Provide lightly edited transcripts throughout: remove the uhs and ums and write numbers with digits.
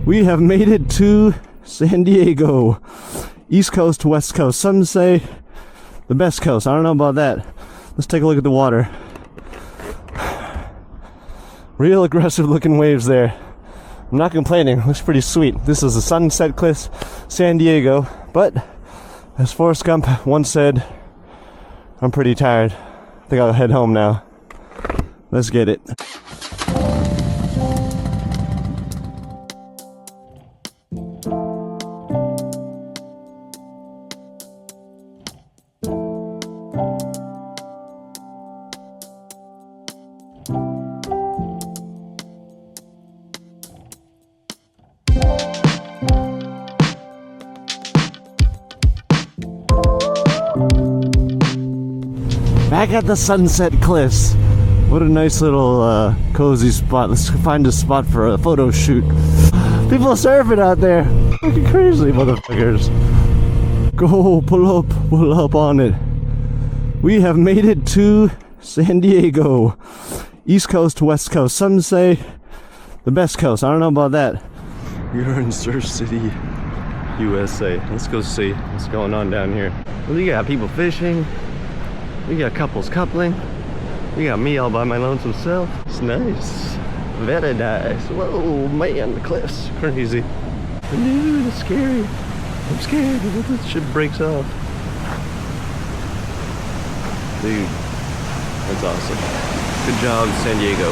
We have made it to San Diego. East Coast, West Coast. Some say the best coast. I don't know about that. Let's take a look at the water. Real aggressive looking waves there. I'm not complaining. Looks pretty sweet. This is the Sunset Cliffs, San Diego. But as Forrest Gump once said, I'm pretty tired. I think I'll head home now. Let's get it. Back at the Sunset Cliffs. What a nice little cozy spot. Let's find a spot for a photo shoot. People surfing out there. Looking crazy, motherfuckers. Go, pull up on it. We have made it to San Diego. East Coast, West Coast. Some say the best coast. I don't know about that. We're in Surf City, USA. Let's go see what's going on down here. Well, you got people fishing. We got couples coupling. We got me all by my lonesome self. It's nice. Very nice. Whoa, man, the cliffs. Crazy. Dude, it's scary. I'm scared. What if this shit breaks off? Dude, that's awesome. Good job, San Diego.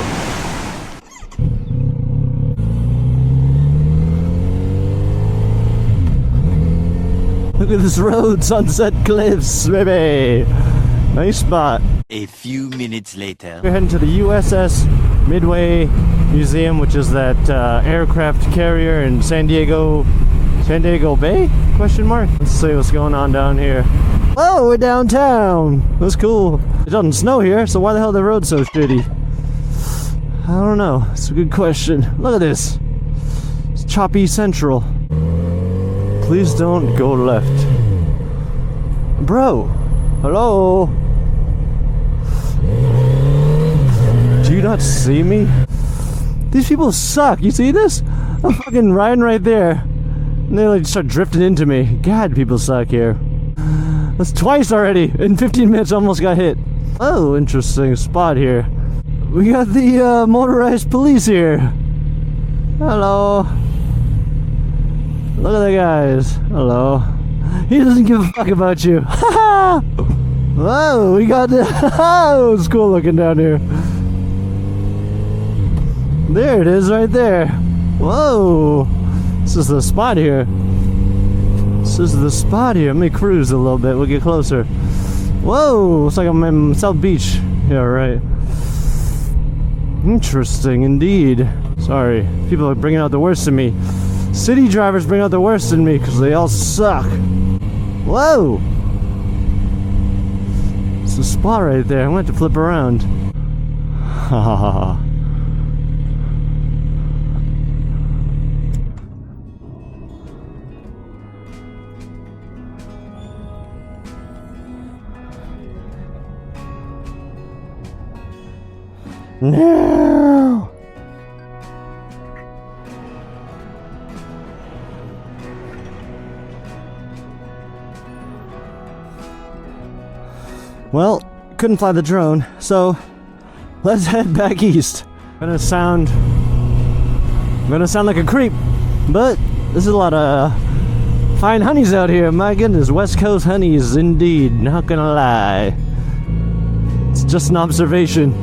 Look at this road, Sunset Cliffs, baby. Nice spot. A few minutes later. We're heading to the USS Midway Museum, which is that aircraft carrier in San Diego Bay? Question mark. Let's see what's going on down here. Oh, we're downtown. That's cool. It doesn't snow here, so why the hell are the roads so shitty? I don't know. It's a good question. Look at this. It's choppy central. Please don't go left. Bro. Hello? Do you not see me? These people suck. You see this? I'm fucking riding right there. And they like start drifting into me. God, people suck here. That's twice already. In 15 minutes, almost got hit. Oh, interesting spot here. We got the motorized police here. Hello. Look at the guys. Hello. He doesn't give a fuck about you. Whoa, we got the... it's cool looking down here. There it is right there. Whoa. This is the spot here. This is the spot here. Let me cruise a little bit. We'll get closer. Whoa. Looks like I'm in South Beach. Yeah, right. Interesting indeed. Sorry. People are bringing out the worst in me. City drivers bring out the worst in me because they all suck. Whoa. It's a spot right there. I'm going to have to flip around. Ha ha ha ha. No! Well, couldn't fly the drone, so let's head back east. I'm gonna sound like a creep, but there's a lot of fine honeys out here. My goodness, West Coast honeys indeed, not gonna lie. It's just an observation.